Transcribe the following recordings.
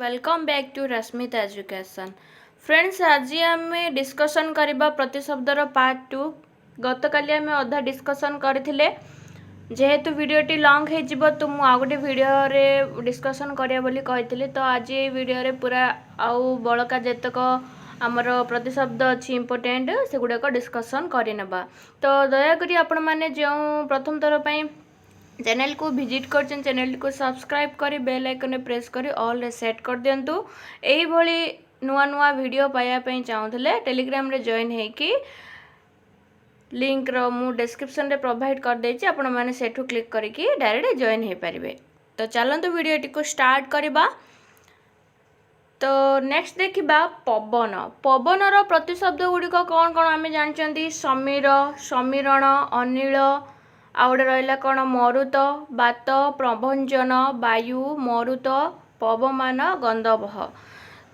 Welcome back to Rashmita education friends. आज आम discussion करबा प्रतिशब्दर पार्ट 2। गत काली आम अधा डिस्कसन करथिले जेहेतु वीडियोटी लॉन्ग हे जिवो तो मु आ गोटे वीडियो रे डिस्कसन करिया बोली कहिथिले। तो आज ये वीडियो रे पूरा आउ बळका जेतक आमर प्रतिशब्द अच्छी इम्पोर्टेंट से गुड़ाक डिस्कसन करनेबा। तो दया करी आपण माने जो प्रथम थर पई चैनल को विजिट कर चैनल को सब्सक्राइब कर बेल आइकन प्रेस कर ऑल रे सेट कर दिंतु। यही भली नुआ नुआ वीडियो पाइबा चाहूले टेलीग्राम रे जॉइन होकि लिंक रो मु डिस्क्रिप्शन रे प्रोवाइड कर देछि, आपण माने सेठू क्लिक करके डायरेक्ट जॉइन हो पारे। तो चलते वीडियो को स्टार्ट करबा। तो नेक्स्ट देखिबा पवन। पवन रो प्रतिशब्द गुड़िक कौन कौन आम जानते? समीर, समीरण, अनिल, आउटे रहा कौन मरुत, बात, प्रभंजन, वायु, मरुत, पवमान, गंधवह।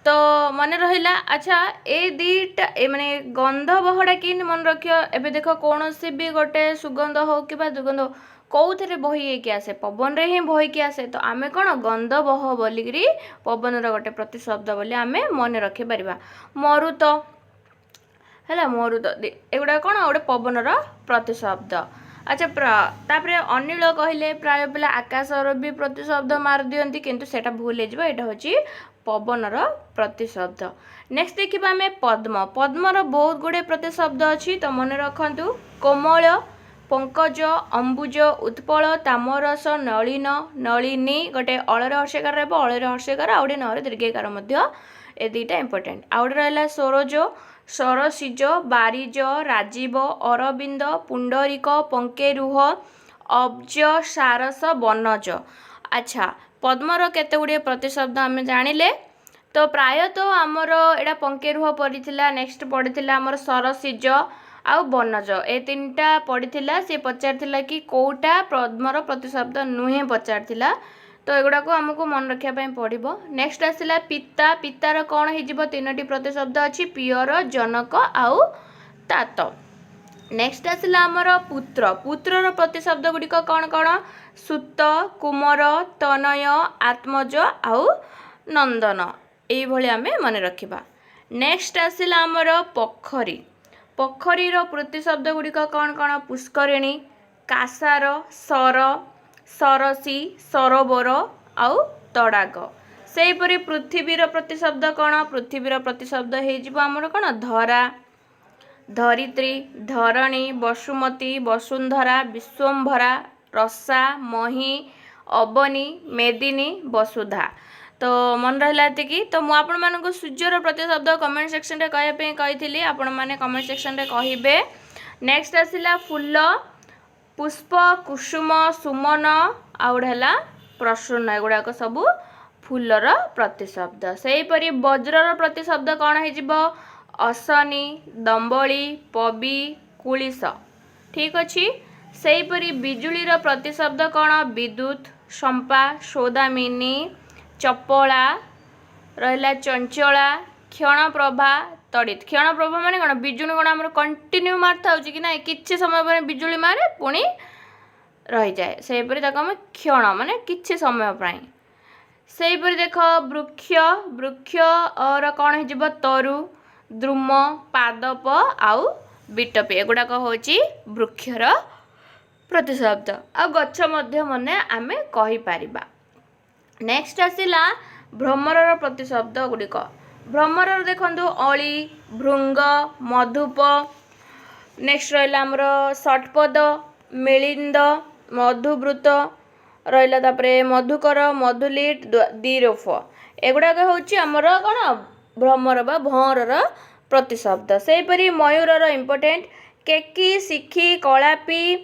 तो मन रहा। अच्छा ए दीटा माने गंधवहटा कि मन रख एबे देख कौन सी भी गोटे सुगंध हो कि दुर्गंध हो कौन बही कि आसे पवन रे ही बही कि आसे। तो आमे कौन गंधवह बोलिकी पवन गोटे प्रतिशब्द बोली आमे मन रखी पारिबा। मरुत है मरुत एगुड़ा कौन गोटे पवन प्रतिशब्द। अच्छा तापर अनिल कहले प्राय पिला आकाशर भी प्रतिशब्द मार दियंती किंतु सेटा भूल हो यहाँ हूँ पवनर प्रतिशब्द। नेक्स्ट देखिबा आमे पद्म। पद्मर बहुत गुड़े प्रतिशब्द अच्छी तो मन रखु। कोमल, पंकज, अंबुज, उत्पल, तामरस, नलिन, नलिनी गोटे अଳରେ हर्षकार अଳରେ हर्षकार आउटे नरे दीर्घकार ए दुईटा इंपोर्टेंट। आउटे रहा सरोज, सरसिज, बारिज, राजीव, अरविंद, पुंडरीक, पंकेरुह, अब्ज, सारस, बनज। अच्छा पद्मर केते गुड़े प्रतिशब्द आम जानिले। तो प्रायतः आमर एटा पंकेरुह पड़ीथिला। नेक्स्ट पड़ीथिला आमर सरसिज आउ बनज ए तीनटा पड़ीथिला। सी पचारथिला कि कोटा पद्मर प्रतिशब्द नुहे पचारथिला। तो एगुड़ा को आमको मन रखा पड़ो। नेक्स्ट आसला पिता। पितार कौन हो तीनोटी प्रतिशब्द अच्छी पियर, जनक आउ तात। नेक्स्ट आसला आमर पुत्र। पुत्रर प्रतिशब्द गुड़िक कौन कौन? सुत, कुमर, तनय, आत्मज आउ नंदन। यही आम मन रखा। नेक्स्ट आसला आमर पोखरी। पोखरीर प्रतिशब्द गुड़िक कौन कौन? पुष्करिणी, कासार, सर, सरसी, सरोवर आउ तड़ाग। सेहीपरि पृथ्वीर प्रतिशब्द कौन? पृथ्वीर प्रतिशब्द होमर कौन? धरा, धरित्री, धरणी, वसुमती, वसुंधरा, विश्वम्भरा, रसा, मही, अबनी, मेदिनी, वसुधा। तो मन रहा कि तो मुझे सूर्यर प्रतिशब्द कमेंट सेक्शन रे कहवाई कही आपण मैंने कमेंट सेक्शन रे कहिबे। नेक्स्ट आसला फूल, पुष्प, कुसुम, सुमन आउड़ा प्रसून एगुड़ाक सब फूलर प्रतिशब्द। सेहीपरि वज्रर प्रतिशब्द कौन हो? असनी, दंबली, पबी, कुलिस। ठीक अच्छे। सेहीपरि बिजुलीर प्रतिशब्द कौन? विद्युत, संपा, सौदामिनी, चपला रहा चंचला, क्षणप्रभा, तड़ित। क्षणप्रभा माने कौन? बिजुली कौन आम कंटिन्यू मार्था हो कि ना किसी समय पर बिजुली मारे पुणी रही जाए सेहीपरि आम क्षण माने किछि समय प्राय। सेहीपरि देख वृक्ष। वृक्ष और कौन हो? तरु, द्रुम, पादप आउ बिटपी एगुड़ाक हूँ वृक्षर प्रतिशब्द। आ गछ मन आम कहीपर। नेक्स्ट आसला भ्रमर प्रतिशब्द गुड़िक। भ्रमर देखु अली, भृंग, मधुप। नेक्स्ट रहा आमर षटपद, मिलिंद, मधुवृत रहा तापरे मधुकर, मधुलिट, दिरोफ एगुड़ाक हूँ आमर कौन? भ्रमर बा भंवर प्रतिशब्द। सेहीपरि मयूरर इंपोर्टेंट केकी, सिखी, कलापी।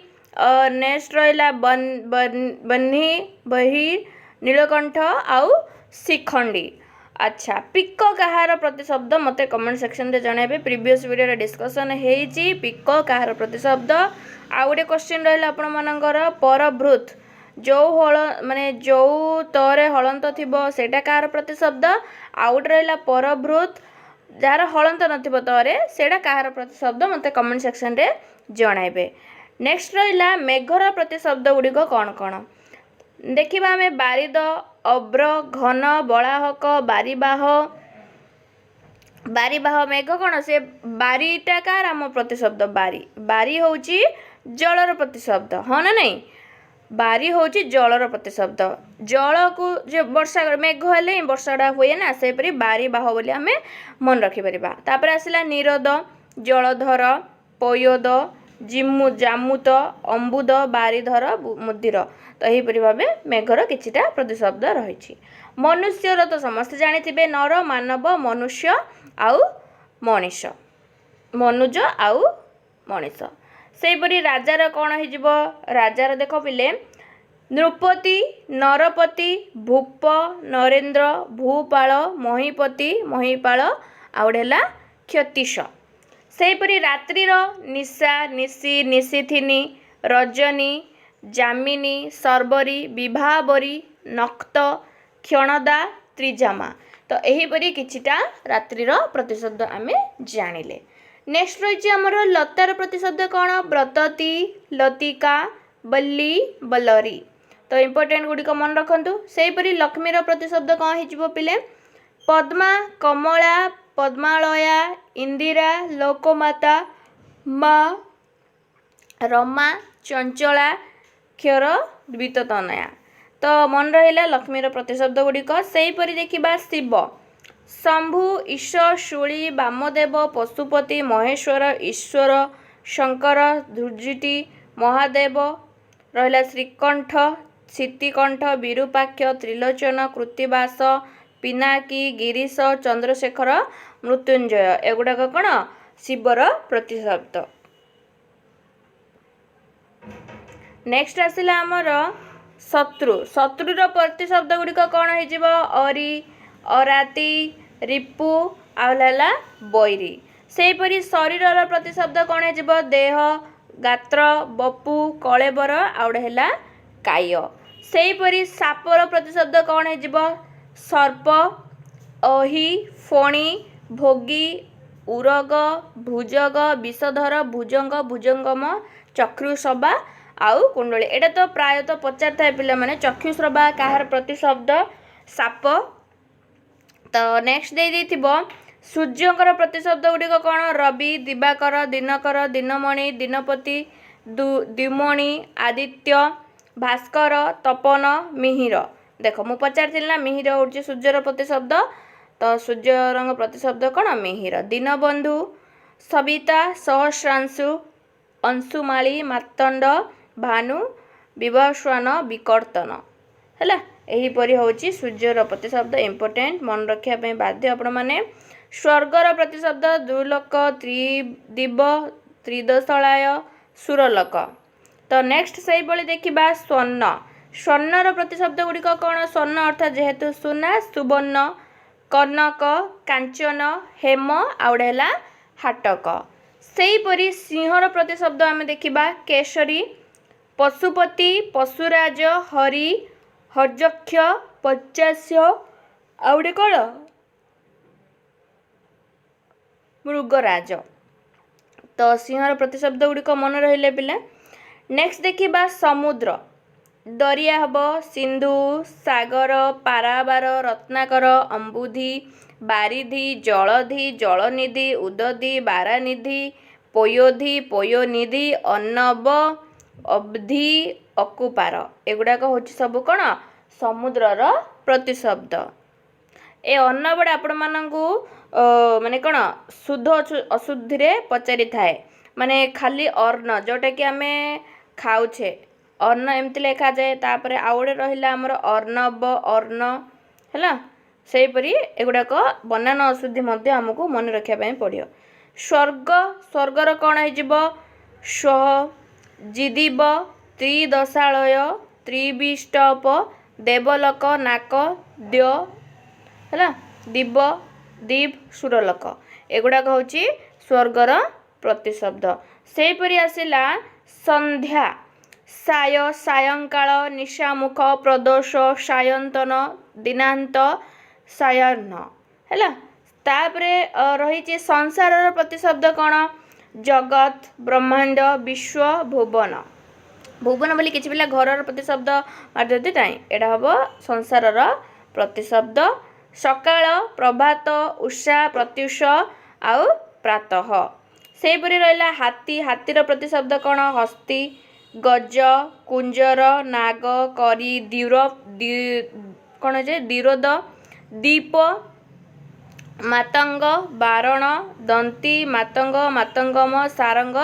नेक्स्ट रहा बन्ही, बहिर, नीलकंठ आउ शिखंडी। अच्छा पिक कहार प्रतिशब्द मते कमेंट सेक्शन रे जणाइबे। प्रीवियस वीडियो रे डिस्कशन हेइची पिक कहार प्रतिशब्द। आ गोटे क्वेश्चन रहा आपण मानकर परभृत जो हल माने जो तरे हलंत थिबो सेटा कहार प्रतिशब्द। आउट रहा परभृत जार हलंत नथिबो तरे सेटा कहार प्रतिशब्द मते कमेंट सेक्शन रे जणाइबे। नेक्स्ट रहा मेघर प्रतिशब्द गुड़िक कौन कौन? देखिबा आमे बारिद अब्र घन बलाहक बारीबाह बारीबाह मेघ कौन से बारीटा कार आम प्रतिशब्द बारी बारी होची जलर प्रतिशब्द हाँ ना नहीं बारी होची जलर प्रतिशब्द जल को जे वर्षा मेघ हेले वर्षाटा हुए ना सेपरी बारी बाह बोली आम मन रखिपर तापर आसला निरोध जलधर पयोद जामुत अम्बुद बारीधर मुदिर तो यहीपरि भाव मेघर किछिटा प्रतिशब्द रही मनुष्यर तो समस्ते जानी नर मानव मनुष्य आउ मनीष मनुज आउ मनीष सेपरी राजार कौन हो राजार देख पिले नृपति नरपति भूप नरेन्द्र भूपाल महीपति महीपाल आउडेला क्षतीश सेपरी रात्रिर निशा निशी निशीथिनी रजनी जामिनी सर्वरी विभावरी नक्त क्षणदा त्रिजामा तो यहीपरि किछिटा रात्रिर प्रतिशब्द आमे जानिले। नेक्स्ट रही आमर लतार प्रतिशब्द कौन व्रतती लतिका बल्ली बलरी तो इम्पोर्टेंट गुड़िक मन रखु सेपरी लक्ष्मीर प्रतिशब्द कौन हो पिले पद्मा कमला पद्मालया इंदिरा लोकमाता माँ रमा चंचला क्षर द्विततनया तो मन रहा लक्ष्मीर प्रतिशब्द गुड़िक सेहीपरि देखिबा शिव शंभु ईश शूली वामदेव पशुपति महेश्वर ईश्वर शंकर धुर्जिटी महादेव रहा श्रीकंठ क्षितिकंठ विरूपाक्ष त्रिलोचन कृत्तिवास पिनाकी गिरीश चंद्रशेखर मृत्युंजय एगुड़ाक कौन शिवर प्रतिशब्द। नेक्स्ट आसला आमर शत्रु शत्रुर प्रतिशब्द गुड़िक कौन हो अरी अराती रिपु आउला बैरी सेहीपरि शरीर प्रतिशब्द कौन हो देह गात्र बपु कलेबर आउड़ा काय सेहीपरि सापर प्रतिशब्द कौन हो सर्प अहि फणी भोगी उरग भुजग विषधर भुजंग भुजंगम चक्षुश्रवा आउ कुंडली एटा तो प्रायतः पचार था पिला माने चक्षुश्रवा कहार प्रतिशब्द साप तो नेक्स्ट दे देथिबो सूर्यंकर प्रतिशब्द गुड़िक कौन रवि दिवाकर दिनकर दिनमणि दिनपति द्विमणि आदित्य भास्कर तपन मिहिर देख मु पचार ना मिहिर हूँ सूर्यर प्रतिशब्द तो सूर्यर प्रतिशब्द कौन मिहिर दीनबंधु सविता सहस्रांशु अंशुमाली मातंड भानु विवस्वान विकर्तन है यहीपरि हूँ सूर्यर प्रतिशब्द इम्पोर्टेंट मन रखापी बाध्य आपण मैंने स्वर्गर प्रतिशब्द दुलोक त्रिदिव त्रिदशलाय सुरलोक तो नेक्स्ट से देखा स्वर्ण स्वर्णर प्रतिशब्द गुड़िक कौन स्वर्ण अर्थात जेहेतु सुना सुवर्ण कनक कांचन हेम आउड़ा हाटक सेहीपरि सिंहर प्रतिशब्द आम देखा केशरी पशुपति पशुराज हरि हर्जक्ष पचास्य आउे कौन मृगराज तो सिंहर प्रतिशब्द गुड़िक मन रही पिला। नेक्स्ट देखा समुद्र दरिया हम सिंधु सागर पाराबार रत्नाकर अंबुधि बारिधि जलधि जलनिधि उदधि बारानिधि पयोधि पयोनिधि अन्नब अब्धि अकुपार एगुड़ाक हूँ सब कौन समुद्रर प्रतिशब्द ए अन्नबड़ आपण मानू माने कौन शुद्ध अशुद्धि रे पचारि थाए माने खाली अन्न जोटा कि आम खाऊे अन्न एमती लिखा जाए तापर आउे रहा आमर अर्णव अर्ण है सेहीपरि एगुड़ाक बनान अशुद्धि आमको मन रखापी पड़ो। स्वर्ग स्वर्गर कौन हो स्व जिदिव त्रिदशालय त्रिविष्टप देवलोक नाक द्य है दिव दीप सुरलोक एगुड़ाक हूँ स्वर्गर प्रतिशब्द। सेहीपरि आसला संध्या साय सायंकाल निशामुख प्रदोष सायंतन दिनांत सायर्ण है तापरे रही संसार प्रतिशब्द कौन जगत ब्रह्मांड विश्व भुवन भुवन बोली किसी पिला घर प्रतिशब्द मारदे टाइम एटा हम संसार प्रतिशब्द सकाळ प्रभात उषा प्रत्युष आउ प्रातः सेपरी रहा हाथी हाथीर प्रतिशब्द कौन हस्ती गज कुंजर नाग करी दीर कौन जे दीरोद दीप मातंग बारण दंती मातंग मातंगम सारंग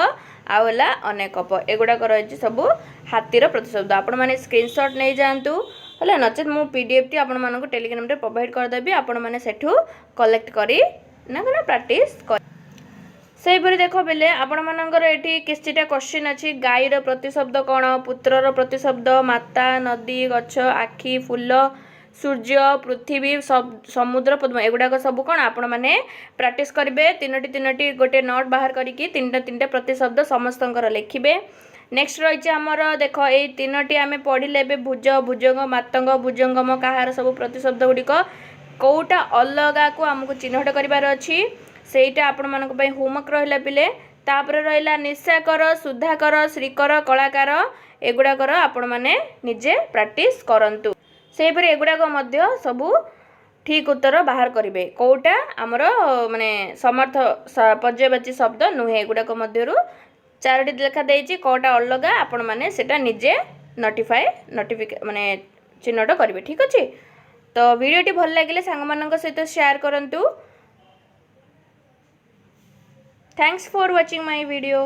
आउला अनेकप एगुड़ाक रही सब हाथीर प्रतिशब्द आपण मैंने स्क्रीनशॉट नहीं जातु है नचेत मु पीडीएफ टी आपण मानक टेलीग्राम रे प्रोवाइड करदेवी आपण मैंने सेठू कलेक्ट करी ना कौन प्रैक्टिस कर से देख बेले आपण मानकर एठी किछिटा क्वेश्चन अच्छी गाईर प्रतिशब्द कौन पुत्रर प्रतिशब्द माता नदी गछ आखि फूल सूर्य पृथ्वी समुद्र पद्म एगुड़ाक सब कौन आपण मैंने प्रैक्टिस करेंगे तीनोटी गोटे नोट बाहर करके तीन प्रतिशब्द समस्तंकर लिखिबे। नेक्स्ट रही आमर देख ये तीनोटी आम पढ़ले भुज भुजंग मातंग भुजंगम कहार सब प्रतिशब्द गुड़िक कौटा अलगा को आमको चिन्हट करार अच्छी सेटा आपण मानक पई होमवर्क रहिला पिले तापर रहिला निशाकर सुधाकर श्रीकर कलाकार एगुड़ाकर आपण माने निजे प्रैक्टिस करंतु सेपरि एगुड़ाक मध्य सबू ठीक उत्तर बाहर करेंगे कौटा आमर माने समर्थ पर्यायवाची शब्द नुहे एगुड़ाक मध्यरु चारोटी लेखा देछि कौटा अलगा आपण माने सेटा निजे नोटिफिके माने चिन्हट करेंगे ठीक अच्छे। तो वीडियोटी भल लगे सांग मानक सहित शेयर करंतु। Thanks for watching my video.